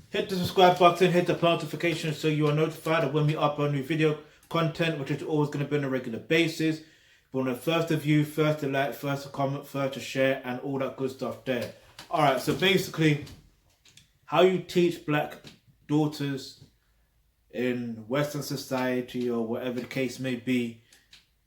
Hit the subscribe button, hit the notification so you are notified of when we upload new video content, which is always going to be on a regular basis. We want to first to view, first to like, first to comment, first to share, and all that good stuff there. Alright, so basically, how you teach black daughters in Western society or whatever the case may be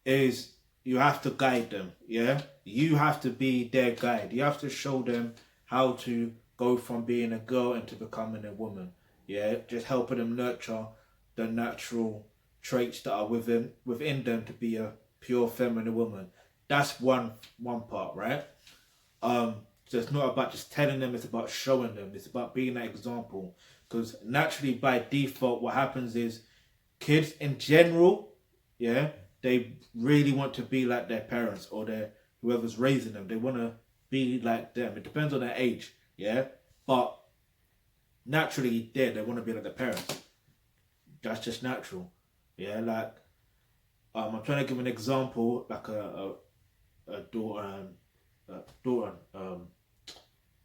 is you have to guide them, yeah? You have to be their guide. You have to show them how to go from being a girl into becoming a woman, yeah? Just helping them nurture the natural traits that are within them to be a pure feminine woman. That's one part, right? So it's not about just telling them, it's about showing them. It's about being that example. Because naturally, by default, what happens is kids in general, yeah, they really want to be like their parents or their whoever's raising them. They want to be like them. It depends on their age, yeah. But naturally, they want to be like their parents. That's just natural, yeah. Like, I'm trying to give an example, like a daughter,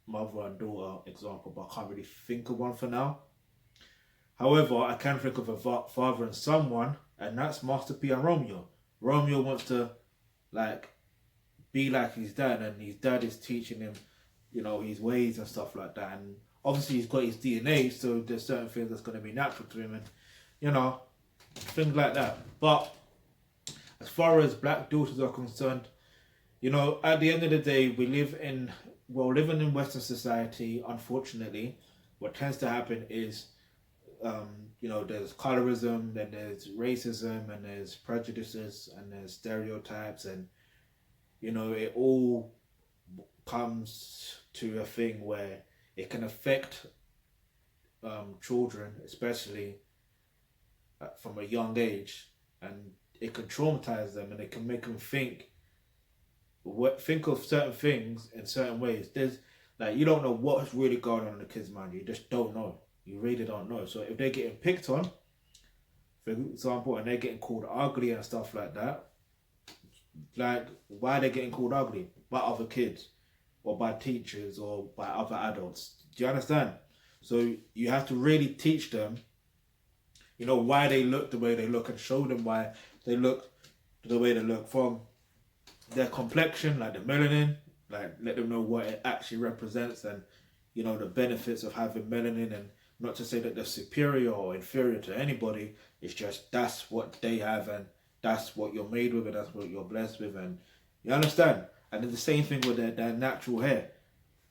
mother and daughter example, but I can't really think of one for now. However, I can think of a father and son one, and that's Master P and Romeo. Romeo wants to like be like his dad, and his dad is teaching him, his ways and stuff like that. And obviously, he's got his DNA, so there's certain things that's going to be natural to him, and things like that. But as far as black daughters are concerned, at the end of the day, living in Western society, unfortunately, what tends to happen is, there's colorism, then there's racism, and there's prejudices, and there's stereotypes, and, it all comes to a thing where it can affect children, especially from a young age, and it can traumatize them, and it can make them think of certain things in certain ways. There's you don't know what's really going on in the kids' mind. You just don't know. You really don't know. So if they're getting picked on, for example, and they're getting called ugly and stuff like that, why are they getting called ugly? By other kids, or by teachers, or by other adults. Do you understand? So you have to really teach them, why they look the way they look, and show them why they look the way they look, from their complexion, like the melanin, let them know what it actually represents, and the benefits of having melanin, and not to say that they're superior or inferior to anybody. It's just that's what they have, and that's what you're made with, and that's what you're blessed with, and you understand. And then the same thing with their natural hair.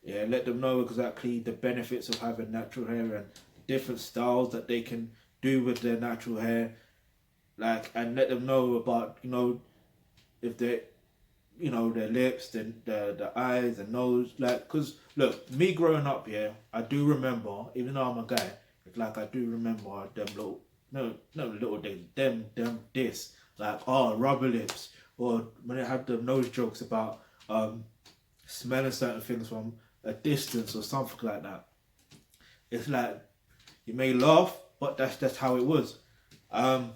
Yeah, let them know exactly the benefits of having natural hair, and different styles that they can do with their natural hair, and let them know about if they their lips, the eyes, the nose, because look, me growing up, yeah, I do remember, even though I'm a guy, it's I do remember them little, no little things, them this, rubber lips, or when they had the nose jokes about smelling certain things from a distance or something like that. It's you may laugh, but that's how it was. And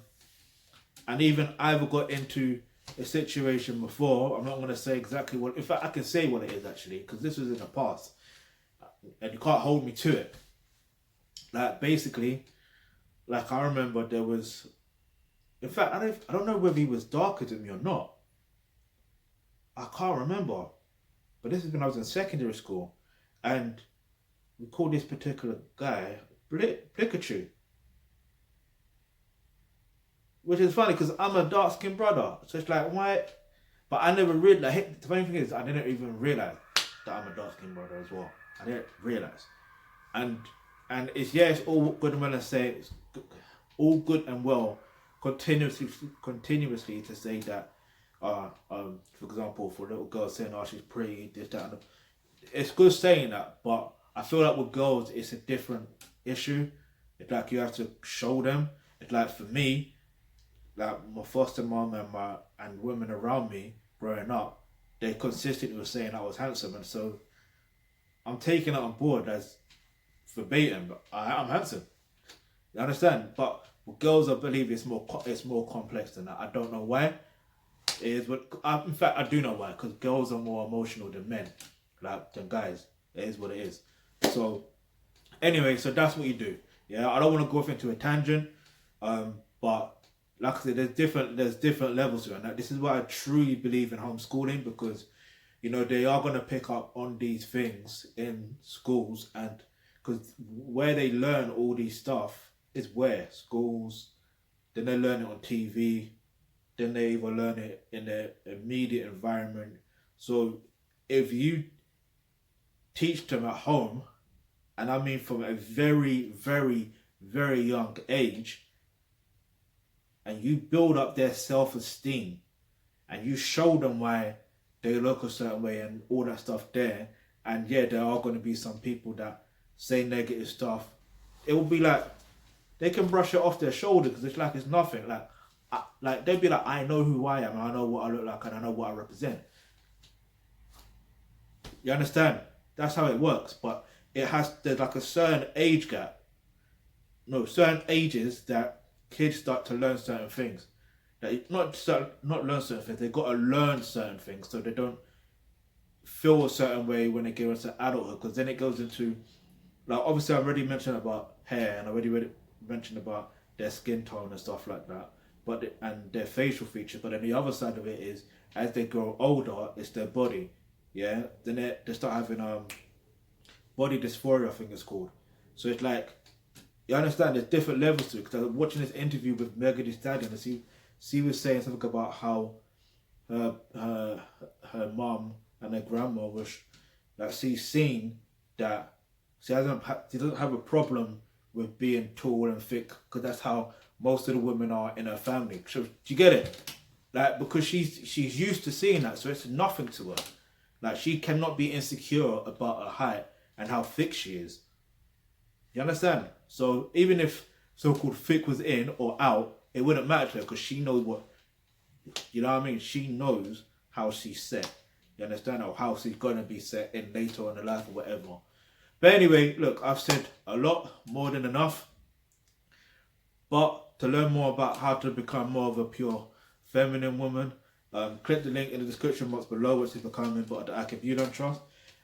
even I've got into a situation before. I'm not going to say exactly what. In fact, I can say what it is actually, because this was in the past, and you can't hold me to it. Basically, I remember there was. In fact, I don't know whether he was darker than me or not. I can't remember, but this is when I was in secondary school, and we called this particular guy Pikachu. Which is funny because I'm a dark skinned brother. So it's why? But I never realized. The funny thing is, I didn't even realize that I'm a dark skinned brother as well. I didn't realize. And it's all good and well to say, it's all good and well continuously to say that, for example, for a little girl saying, oh, she's pretty, this, that, and it's good saying that, but I feel like with girls, it's a different issue. It's you have to show them. It's for me, my foster mom and women around me growing up, they consistently were saying I was handsome, and so I'm taking it on board as verbatim. I'm handsome. You understand? But with girls, I believe it's more complex than that. I don't know why. It is, but in fact, I do know why. Because girls are more emotional than men, than guys. It is what it is. So Anyway, so that's what you do. Yeah, I don't want to go off into a tangent, but like I said, there's different levels to it. And this is why I truly believe in homeschooling, because they are going to pick up on these things in schools, and because where they learn all these stuff is where schools, then they learn it on TV, then they even learn it in their immediate environment. So if you teach them at home, and I mean from a very, very, very young age, and you build up their self-esteem, and you show them why they look a certain way and all that stuff there, and yeah, there are going to be some people that say negative stuff, it will be like, they can brush it off their shoulder because it's like it's nothing. Like they'll be like, I know who I am, I know what I look like, and I know what I represent. You understand? That's how it works. But there's like a certain age gap. No, certain ages that kids start to learn certain things. That not learn certain things. They got to learn certain things so they don't feel a certain way when they get into adulthood. Because then it goes into, like, obviously I already mentioned about hair, and I already mentioned about their skin tone and stuff like that, and their facial features. But then the other side of it is, as they grow older, it's their body. Yeah, then they start having body dysphoria, I think it's called. So it's like, you understand, there's different levels to it. Because I was watching this interview with Megan Thee Stallion, and she was saying something about how her mom and her grandma was, like, she's seen that she doesn't have a problem with being tall and thick, because that's how most of the women are in her family. So do you get it? Like, because she's used to seeing that, so it's nothing to her. Like, she cannot be insecure about her height and how thick she is. You understand? So even if so-called thick was in or out, it wouldn't matter to her, because she knows what, you know what I mean? She knows how she's set. You understand? Or how she's going to be set in later on in life or whatever. But anyway, look, I've said a lot, more than enough. But to learn more about how to become more of a pure feminine woman, click the link in the description box below, which is becoming a member of the ACAB You Don't Trust.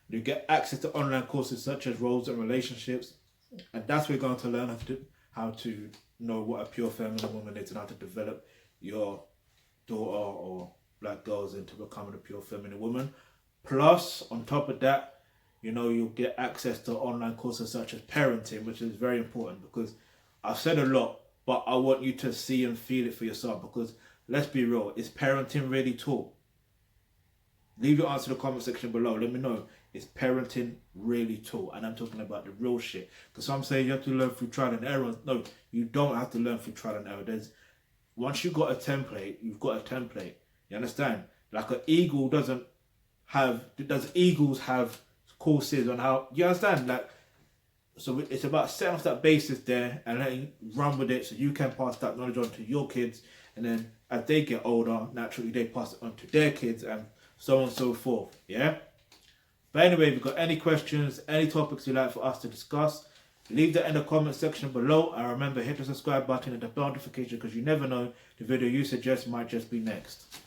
You get access to online courses such as roles and relationships, and that's where you're going to learn how to know what a pure feminine woman is, and how to develop your daughter or black girls into becoming a pure feminine woman. Plus, on top of that, you'll get access to online courses such as parenting, which is very important, because I've said a lot, but I want you to see and feel it for yourself, because let's be real, is parenting really taught? Leave your answer in the comment section below. Let me know, is parenting really taught? And I'm talking about the real shit. Because some say you have to learn through trial and error. No, you don't have to learn through trial and error. Once you've got a template, you've got a template. You understand? Like an eagle does eagles have courses on how, you understand? Like, so it's about setting up that basis there and letting run with it, so you can pass that knowledge on to your kids, and then as they get older, naturally they pass it on to their kids, and so on and so forth. Yeah. But anyway, if you've got any questions, any topics you'd like for us to discuss, leave that in the comment section below. And remember, hit the subscribe button and the bell notification, because you never know, the video you suggest might just be next.